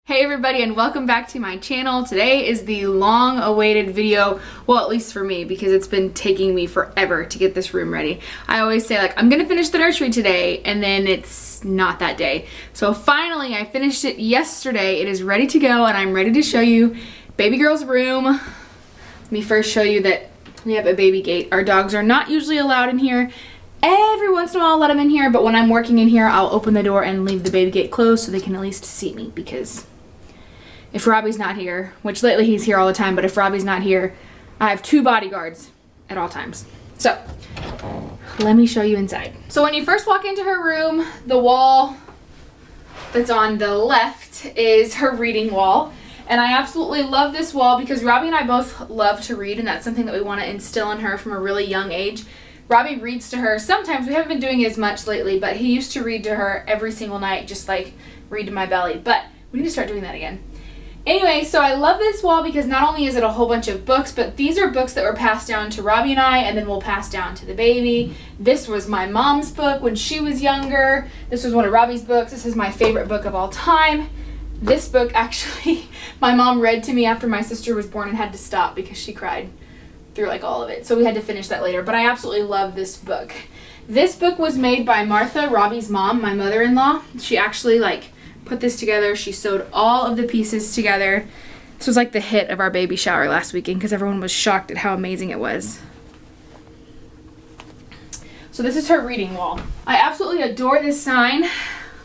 Hey everybody, and welcome back to my channel. Today is the long-awaited video, well, at least for me, because it's been taking me forever to get this room ready. I always say, like, I'm gonna finish the nursery today, and then it's not that day. So finally, I finished it yesterday. It is ready to go, and I'm ready to show you baby girl's room. Let me first show you that we have a baby gate. Our dogs are not usually allowed in here. Every once in a while I'll let them in here, but when I'm working in here, I'll open the door and leave the baby gate closed so they can at least see me, because if Robbie's not here, which lately he's here all the time, but if Robbie's not here, I have 2 bodyguards at all times. So, let me show you inside. So when you first walk into her room, the wall that's on the left is her reading wall. And I absolutely love this wall because Robbie and I both love to read, and that's something that we want to instill in her from a really young age. Robbie reads to her. Sometimes, we haven't been doing it as much lately, but he used to read to her every single night, just like read to my belly. But we need to start doing that again. Anyway, so I love this wall because not only is it a whole bunch of books, but these are books that were passed down to Robbie and I, and then we'll pass down to the baby. This was my mom's book when she was younger. This was one of Robbie's books. This is my favorite book of all time. This book, actually, my mom read to me after my sister was born and had to stop because she cried through like all of it. So we had to finish that later, but I absolutely love this book. This book was made by Martha, Robbie's mom, my mother-in-law. She actually put this together. She sewed all of the pieces together. This was like the hit of our baby shower last weekend because everyone was shocked at how amazing it was. So this is her reading wall. I absolutely adore this sign.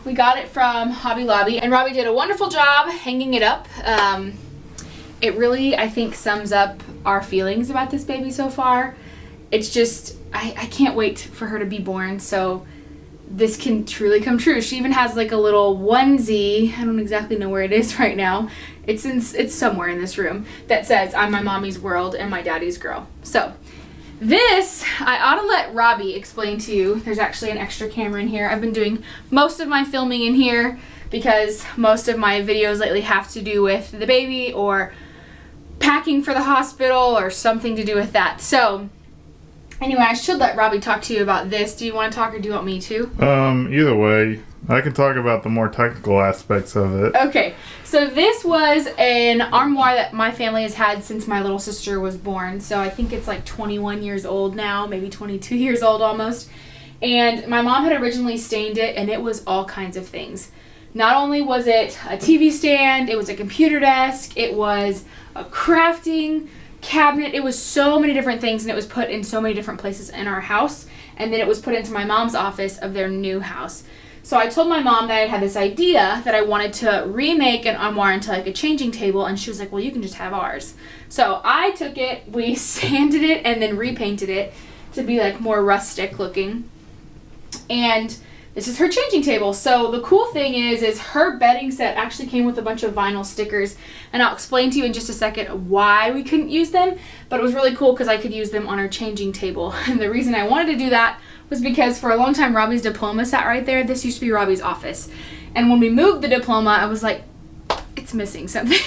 We got it from Hobby Lobby, and Robbie did a wonderful job hanging it up. It really, I think, sums up our feelings about this baby so far. It's just, I can't wait for her to be born, so this can truly come true. She even has like a little onesie, I don't exactly know where it is right now. It's somewhere in this room that says, "I'm my mommy's world and my daddy's girl." So this, I ought to let Robbie explain to you. There's actually an extra camera in here. I've been doing most of my filming in here because most of my videos lately have to do with the baby or packing for the hospital or something to do with that. So anyway, I should let Robbie talk to you about this. Do you want to talk or do you want me to? Either way. I can talk about the more technical aspects of it. Okay, so this was an armoire that my family has had since my little sister was born. So I think it's like 21 years old now, maybe 22 years old almost. And my mom had originally stained it, and it was all kinds of things. Not only was it a TV stand, it was a computer desk, it was a crafting cabinet. It was so many different things, and it was put in so many different places in our house, and then it was put into my mom's office of their new house. So I told my mom that I had this idea that I wanted to remake an armoire into like a changing table, and she was like, "Well, you can just have ours." So I took it, we sanded it, and then repainted it to be like more rustic looking. And this is her changing table. So the cool thing is her bedding set actually came with a bunch of vinyl stickers, and I'll explain to you in just a second why we couldn't use them, but it was really cool because I could use them on our changing table. And the reason I wanted to do that was because for a long time Robbie's diploma sat right there. This used to be Robbie's office. And when we moved the diploma, I was like, it's missing something.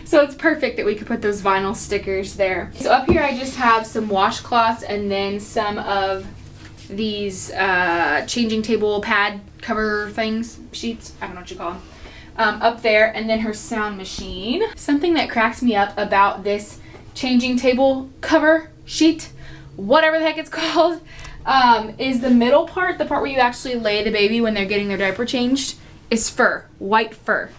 So it's perfect that we could put those vinyl stickers there. So up here I just have some washcloths and then some of these changing table pad cover things, sheets, I don't know what you call them, up there. And then her sound machine. Something that cracks me up about this changing table cover sheet, whatever the heck it's called, is the middle part, the part where you actually lay the baby when they're getting their diaper changed, is fur, white fur.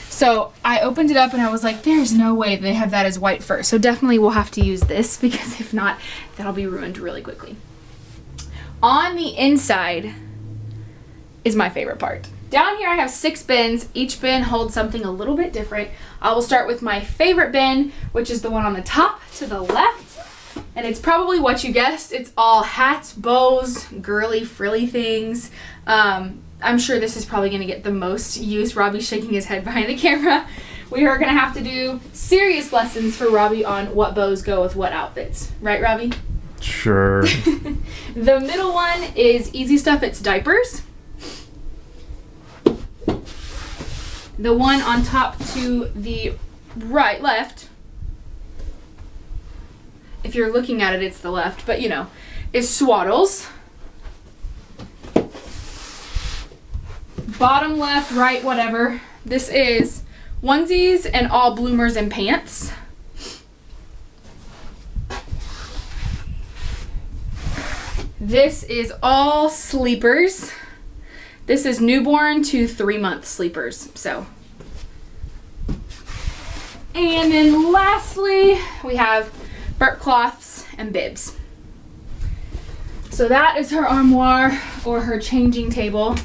So I opened it up and I was like, there's no way they have that as white fur. So definitely we'll have to use this because if not, that'll be ruined really quickly. On the inside is my favorite part. Down here I have 6 bins. Each bin holds something a little bit different. I will start with my favorite bin, which is the one on the top to the left. And it's probably what you guessed. It's all hats, bows, girly, frilly things. I'm sure this is probably going to get the most use. Robbie's shaking his head behind the camera. We are going to have to do serious lessons for Robbie on what bows go with what outfits. Right, Robbie? Sure. The middle one is easy stuff. It's diapers. The one on top to the left, if you're looking at it, it's the left, but you know, is swaddles. Bottom left, right, whatever. This is onesies and all bloomers and pants. This is all sleepers. This is newborn to 3-month sleepers. So, and then lastly, we have burp cloths and bibs. So that is her armoire or her changing table.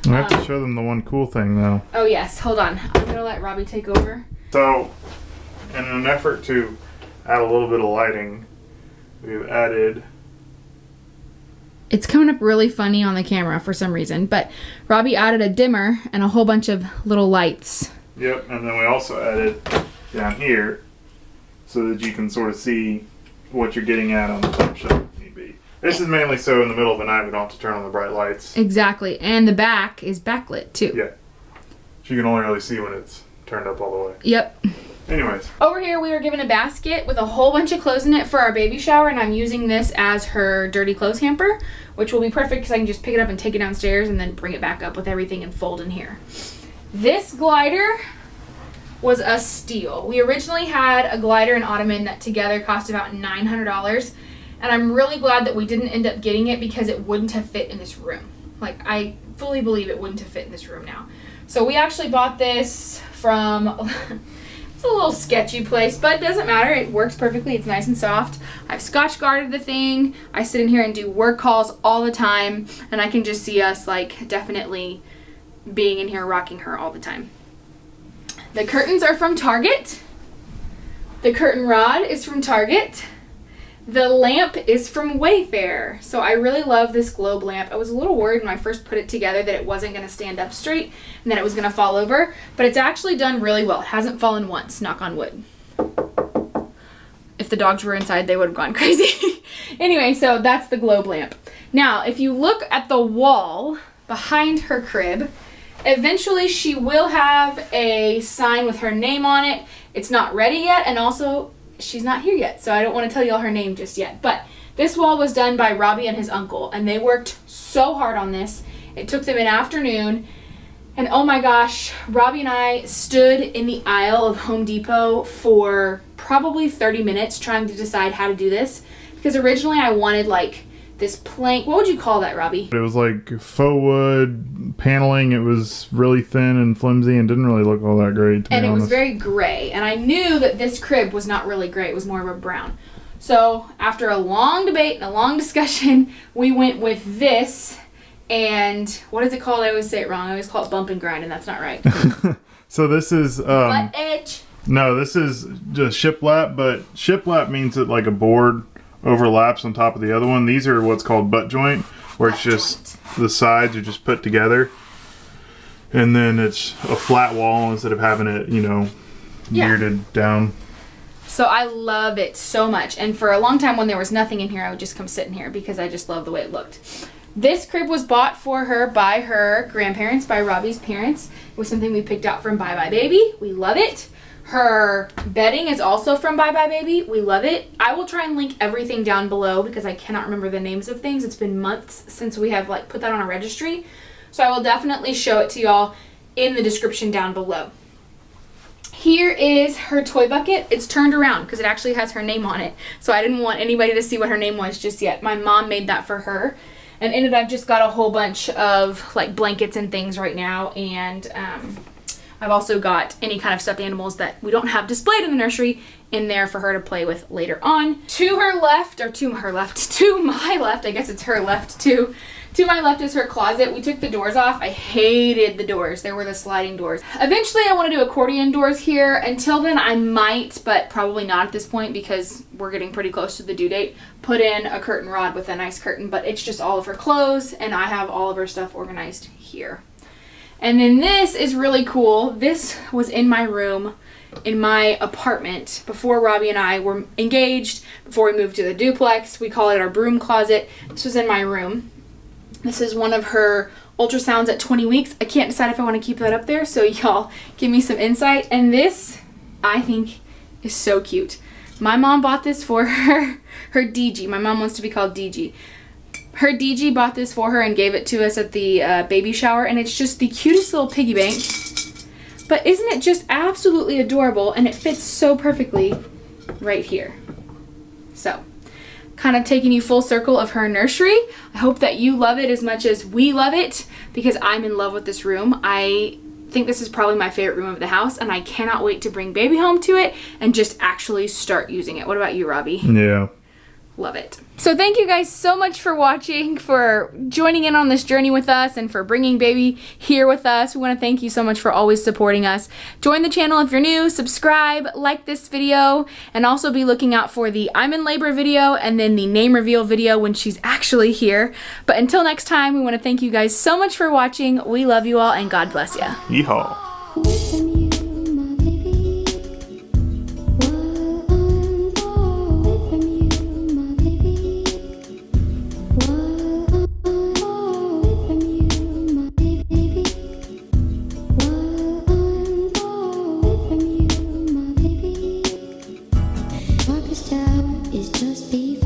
I have to show them the one cool thing though. Oh yes, hold on. I'm gonna let Robbie take over. So, in an effort to add a little bit of lighting, we've added... It's coming up really funny on the camera for some reason, but Robbie added a dimmer and a whole bunch of little lights. Yep, and then we also added down here so that you can sort of see what you're getting at on the top shelf if need be. This is mainly so in the middle of the night we don't have to turn on the bright lights. Exactly, and the back is backlit too. Yeah. So you can only really see when it's turned up all the way. Yep. Anyways. Over here we were given a basket with a whole bunch of clothes in it for our baby shower, and I'm using this as her dirty clothes hamper, which will be perfect because I can just pick it up and take it downstairs and then bring it back up with everything and fold in here. This glider was a steal. We originally had a glider and ottoman that together cost about $900, and I'm really glad that we didn't end up getting it because it wouldn't have fit in this room. Like, I fully believe it wouldn't have fit in this room now. So we actually bought this from... It's a little sketchy place, but it doesn't matter. It works perfectly. It's nice and soft. I've scotch guarded the thing. I sit in here and do work calls all the time, and I can just see us like definitely being in here rocking her all the time. The curtains are from Target. The curtain rod is from Target. The lamp is from Wayfair. So I really love this globe lamp. I was a little worried when I first put it together that it wasn't going to stand up straight and that it was going to fall over, but it's actually done really well. It hasn't fallen once, knock on wood. If the dogs were inside, they would have gone crazy. Anyway, so that's the globe lamp. Now, if you look at the wall behind her crib, eventually she will have a sign with her name on it. It's not ready yet, and also she's not here yet, so I don't want to tell you all her name just yet. But this wall was done by Robbie and his uncle, and they worked so hard on this. It took them an afternoon, and oh my gosh, Robbie and I stood in the aisle of Home Depot for probably 30 minutes trying to decide how to do this, because originally I wanted like this plank. What would you call that, Robbie? It was like faux wood paneling. It was really thin and flimsy and didn't really look all that great, to be honest. It was very gray, and I knew that this crib was not really gray. It was more of a brown. So after a long debate and a long discussion, we went with this. And what is it called? I always say it wrong. I always call it bump and grind, and that's not right. So this is Butt edge. No, this is just shiplap, but shiplap means that like a board overlaps on top of the other one. These are what's called butt joint, where it's just the sides are just put together, and then it's a flat wall instead of having it, you know, bearded down. So I love it so much, and for a long time when there was nothing in here, I would just come sit in here because I just love the way it looked. This crib was bought for her by her grandparents, by Robbie's parents. It was something we picked out from Bye Bye Baby. We love it. Her bedding is also from Bye Bye Baby. We love it. I will try and link everything down below because I cannot remember the names of things. It's been months since we have like put that on a registry. So I will definitely show it to y'all in the description down below. Here is her toy bucket. It's turned around because it actually has her name on it. So I didn't want anybody to see what her name was just yet. My mom made that for her. And in it I've just got a whole bunch of like blankets and things right now. And I've also got any kind of stuffed animals that we don't have displayed in the nursery in there for her to play with later on. To her left, or to her left, to my left, I guess it's her left too. To my left is her closet. We took the doors off. I hated the doors. They were the sliding doors. Eventually I want to do accordion doors here. Until then I might, but probably not at this point because we're getting pretty close to the due date, put in a curtain rod with a nice curtain, but it's just all of her clothes and I have all of her stuff organized here. And then this is really cool. This was in my room in my apartment before Robbie and I were engaged, before we moved to the duplex. We call it our broom closet. This was in my room. This is one of her ultrasounds at 20 weeks. I can't decide if I want to keep that up there, so y'all give me some insight. And this, I think, is so cute. My mom bought this for her DG. My mom wants to be called DG. Her DG bought this for her and gave it to us at the baby shower, and it's just the cutest little piggy bank But isn't it just absolutely adorable, and it fits so perfectly right here. So, kind of taking you full circle of her nursery. I hope that you love it as much as we love it, because I'm in love with this room. I think this is probably my favorite room of the house, and I cannot wait to bring baby home to it and just actually start using it. What about you, Robbie? Yeah. Love it. So thank you guys so much for watching, for joining in on this journey with us, and for bringing baby here with us. We want to thank you so much for always supporting us. Join the channel if you're new, subscribe, like this video, and also be looking out for the I'm in labor video and then the name reveal video when she's actually here. But until next time, we want to thank you guys so much for watching. We love you all, and God bless you. Yeehaw. Is just before